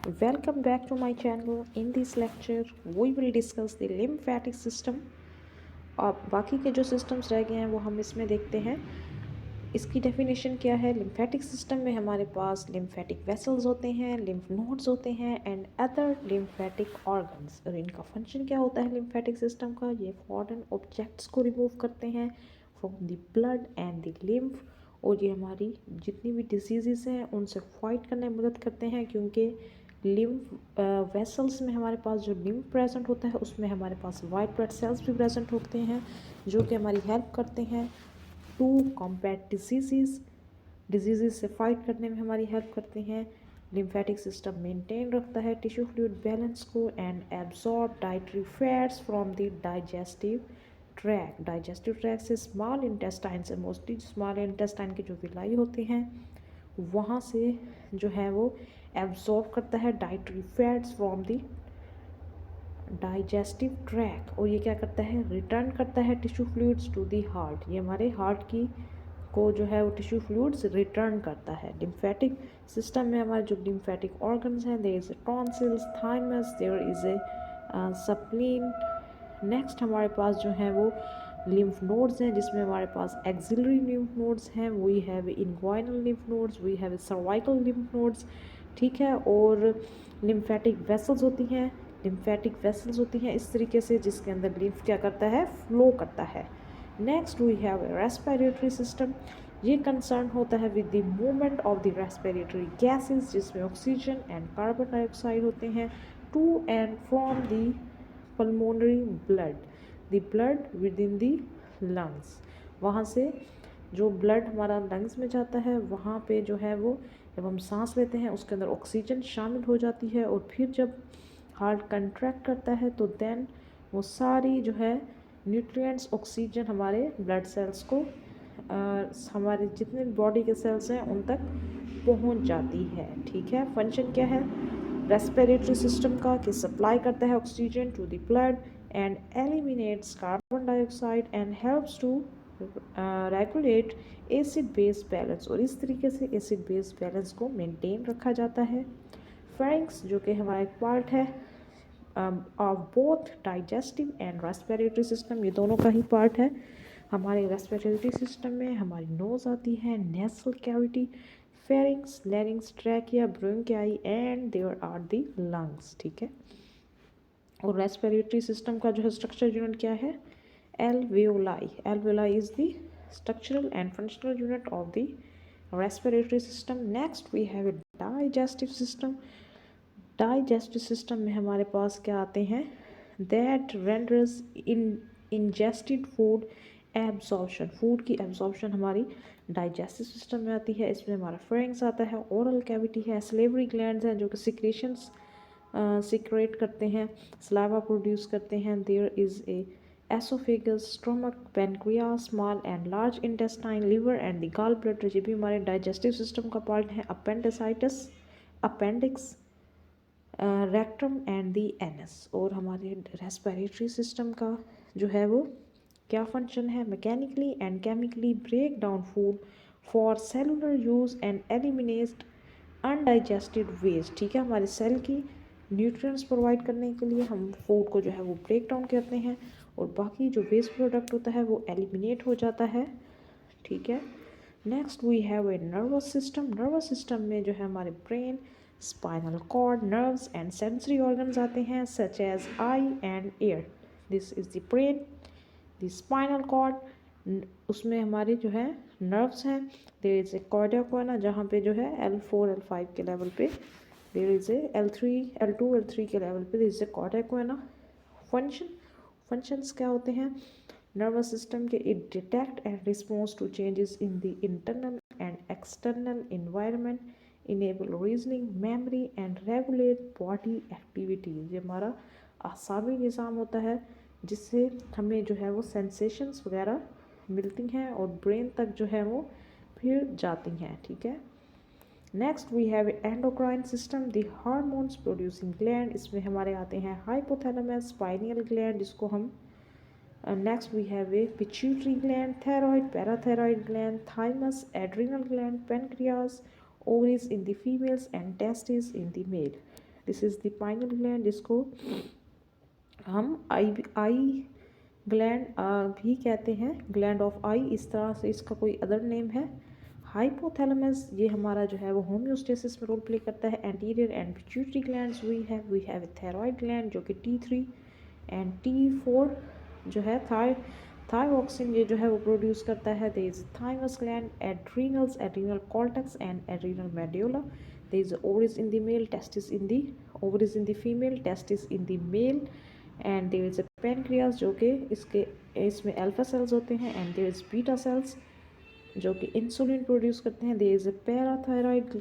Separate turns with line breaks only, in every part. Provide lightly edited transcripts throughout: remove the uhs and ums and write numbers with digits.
Welcome back to my channel. In this lecture, we will discuss the lymphatic system. और बाकी के जो systems रह गए हैं वो हम इसमें देखते हैं। इसकी डेफिनेशन क्या है? लिम्फेटिक सिस्टम में हमारे पास लिम्फेटिक वेसल्स होते हैं, लिम्फ नोड्स होते हैं एंड अदर लिम्फेटिक ऑर्गन्स। और इनका फंक्शन क्या होता है लिम्फेटिक सिस्टम का? ये फॉरेन ऑब्जेक्ट्स को रिमूव करते हैं from the blood and the lymph, और ये हमारी जितनी भी डिजीज़ हैं उनसे फाइट करने में मदद करते हैं, क्योंकि लिम्फ वेसल्स में हमारे पास जो लिम्फ प्रेजेंट होता है उसमें हमारे पास वाइट ब्लड सेल्स भी प्रेजेंट होते हैं, जो कि हमारी हेल्प करते हैं टू कॉम्बैट डिजीज़ से फाइट करने में हमारी हेल्प करते हैं। लिम्फेटिक सिस्टम मेंटेन रखता है टिश्यू फ्लूइड बैलेंस को and absorb dietary fats from the digestive track से स्मॉल इंटेस्टाइन से, मोस्टली स्मॉल इंटेस्टाइन के जो विलाई होते हैं वहाँ से जो है वो एब्जॉर्ब करता है dietary fats from the digestive tract, और ये क्या करता है? रिटर्न करता है tissue fluids to the heart. ये हमारे हार्ट की को जो है वो टिश्यू फ्लूइड्स रिटर्न करता है। लिम्फेटिक सिस्टम में हमारे जो लिम्फेटिक ऑर्गन्स हैं, there is a tonsils, thymus, there is a spleen. Next हमारे पास जो है वो लिम्फ नोड्स हैं, जिसमें हमारे पास एक्सिलरी लिम्फ नोड्स हैं, we have inguinal lymph nodes, we have cervical lymph nodes, ठीक है। और लिम्फेटिक वेसल्स होती हैं, इस तरीके से, जिसके अंदर लिम्फ क्या करता है? फ्लो करता है। Next we have a respiratory system. ये कंसर्न होता है with the movement of the respiratory gases, जिसमें ऑक्सीजन एंड कार्बन डाइऑक्साइड होते हैं, to and from the pulmonary blood within the lungs. वहाँ से जो ब्लड हमारा लंग्स में जाता है वहाँ पे जो है वो जब हम सांस लेते हैं उसके अंदर ऑक्सीजन शामिल हो जाती है, और फिर जब हार्ट कंट्रैक्ट करता है तो देन वो सारी जो है न्यूट्रिएंट्स, ऑक्सीजन हमारे ब्लड सेल्स को हमारे जितने बॉडी के सेल्स हैं उन तक पहुंच जाती है, ठीक है। फंक्शन क्या है रेस्पिरेटरी सिस्टम का? कि सप्लाई करता है oxygen to the blood and eliminates carbon dioxide and helps to regulate acid base balance, और इस तरीके से एसिड बेस बैलेंस को मेंटेन रखा जाता है। फेरिंग्स जो कि हमारा एक पार्ट है of both digestive and respiratory system, ये दोनों का ही पार्ट है। हमारे रेस्पिरेटरी सिस्टम में हमारी नोज आती है, nasal cavity, pharynx, larynx, trachea, bronchi and there are the lungs, ठीक है। और रेस्पिरेटरी सिस्टम का जो है स्ट्रक्चर यूनिट क्या है? Alveoli is the structural and functional unit of the respiratory system. Next we have a digestive system. Digestive system में हमारे पास क्या आते हैं? That renders ingested food absorption, food की एब्जॉर्प्शन हमारी डाइजेस्टिव सिस्टम में आती है। इसमें हमारा फेरिंग्स आता है, ओरल कैविटी है, सलेवरी ग्लैंड्स हैं जो कि सिक्रेशंस सिक्रेट करते हैं, सलाइवा प्रोड्यूस करते हैं। There is a oesophagus, stomach, pancreas, small and large intestine, liver and the gall bladder, ये भी हमारे डाइजेस्टिव सिस्टम का पार्ट है। Appendicitis, appendix, rectum and the anus. और हमारे रेस्पिरेटरी सिस्टम का जो है वो क्या फंक्शन है? Mechanically and chemically break down food for cellular use and eliminate undigested waste, ठीक है। हमारे सेल की न्यूट्रिएंट्स प्रोवाइड करने के लिए हम फूड को जो है वो ब्रेक डाउन करते हैं, और बाकी जो वेस्ट प्रोडक्ट होता है वो एलिमिनेट हो जाता है, ठीक है। Next we have a nervous system में जो है हमारे brain, spinal cord, nerves and sensory organs आते हैं, such as eye and ear. This is the brain, the spinal cord, उसमें हमारे जो है नर्व्स हैं। देयर इज़ ए कॉर्डिया कोना, जहाँ पे जो है L4 L5 के लेवल पे, there is A L3 L2 L3 के लेवल पे देयर इज़ ए कॉर्डिया कोना। फंक्शंस क्या होते हैं नर्वस सिस्टम के? It detect and response to changes in the internal and external environment, enable reasoning, memory and regulate body activities. ये हमारा आसामी निज़ाम होता है, जिससे हमें जो है वो सेंसेशंस वगैरह मिलती हैं और ब्रेन तक जो है वो फिर जाती हैं, ठीक है। Next we have endocrine system, the hormones producing gland. इसमें हमारे आते हैं हाइपोथैलेमस, पाइनियल ग्लैंड, जिसको हम next we have a pituitary gland, thyroid, parathyroid gland, thymus, adrenal gland, pancreas, ovaries in the females and testes in the male. This is the pineal gland, जिसको हम आई gland भी कहते हैं, gland of आई, इस तरह से इसका कोई अदर नेम है। हाइपोथैलेमस ये हमारा जो है वो होम्योस्टेसिस में रोल प्ले करता है। Anterior and pituitary glands we have thyroid gland जो कि T3 एंड T4 जो है थायरॉक्सिन ये जो है वो प्रोड्यूस करता है। There is thymus gland, adrenals, adrenal cortex and adrenal medulla. There is ovaries in the male, testis in the ovaries in the female, testis in the male. And there is a pancreas जो कि इसमें alpha cells होते हैं। And there is beta cells जो कि insulin produce करते हैं। There is a parathyroid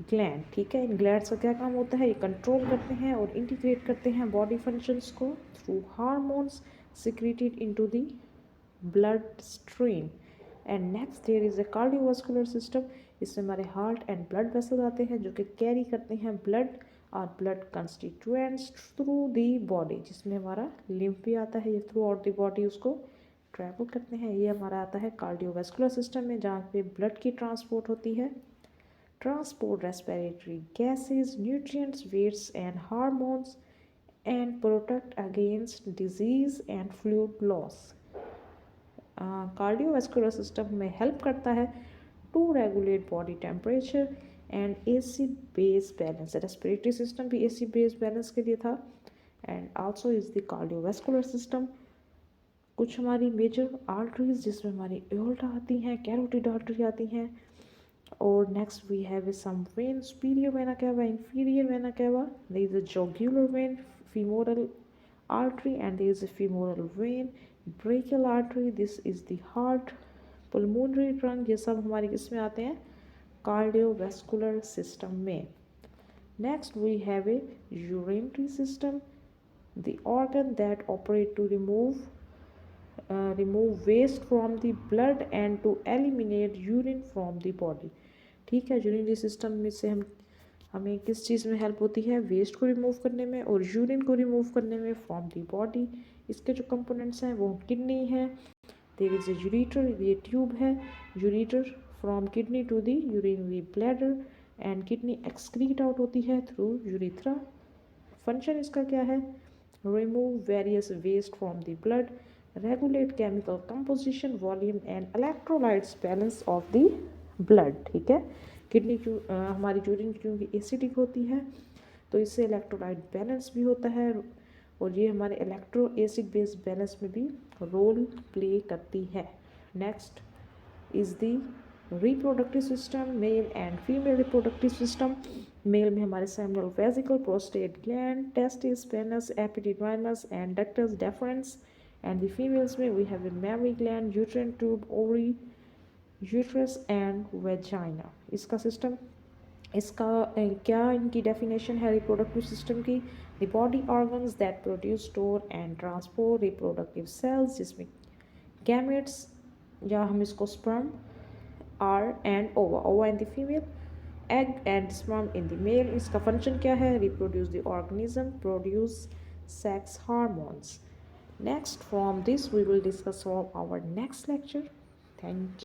gland, ठीक है। इन ग्लैंड्स का क्या काम होता है, ये कंट्रोल करते हैं और इंटीग्रेट करते हैं बॉडी फंक्शंस को through hormones secreted into the blood stream. And next there is a cardiovascular system, इसमें हमारे हार्ट एंड ब्लड वेसल्स आते हैं जो कि कैरी करते हैं ब्लड और blood constituents through the body, जिसमें हमारा लिम्फ भी आता है, ये थ्रू आउट द बॉडी उसको ट्रैवल करते हैं। ये हमारा आता है कार्डियोवास्कुलर सिस्टम में, जहाँ पे ब्लड की ट्रांसपोर्ट होती है। Transport respiratory gases, nutrients, wastes and hormones and protect against disease and fluid loss. Cardiovascular system में हेल्प करता है to regulate body temperature and acid base balance. Respiratory system भी एसिड बेस बैलेंस के लिए था। And also is the cardiovascular system. कुछ हमारी major arteries जिसमें हमारी एओर्टा आती हैं, कैरोटिड आर्टरी आती हैं। और next we have some vein, superior vena cava, inferior vena cava. There is a jugular vein, femoral artery, and there is a femoral vein, brachial artery. This is the heart, pulmonary trunk. ये सब हमारे किसमें आते हैं, cardiovascular system में। Next we have a urinary system, the organ that operate to remove waste from the blood and to eliminate urine from the body, ठीक है। Urinary system में से हमें किस चीज़ में हेल्प होती है, वेस्ट को रिमूव करने में और यूरिन को रिमूव करने में फ्रॉम दी बॉडी। इसके जो कंपोनेंट्स हैं वो किडनी है। देयर इज ए यूरेटर, ये ट्यूब है, ureter from kidney to the urinary bladder and kidney excrete out होती है थ्रू यूरेथ्रा। फंक्शन इसका क्या है, remove various waste from the blood, regulate chemical composition, volume and electrolytes balance of the blood, ठीक है। Kidney हमारी urine क्योंकि acidic होती है तो इससे इलेक्ट्रोलाइट बैलेंस भी होता है और ये हमारे इलेक्ट्रो एसिड बेस बैलेंस में भी रोल प्ले करती है। Next is the reproductive system, male and female reproductive system. Male में हमारे seminal vesicle, prostate gland, testis, penis, epididymis and ductus deferens. And the females में we have a mammary gland, uterine tube, ovary, uterus and vagina. इसका system, इसका क्या इनकी definition है reproductive system की, the body organs that produce, store and transport reproductive cells, जिसमें gametes या हम इसको स्पर्म आर एंड ओवा in the female, egg and sperm in the male. इसका फंक्शन क्या है, reproduce the organism, produce sex hormones. Next from this we will discuss from our next lecture. Thank you.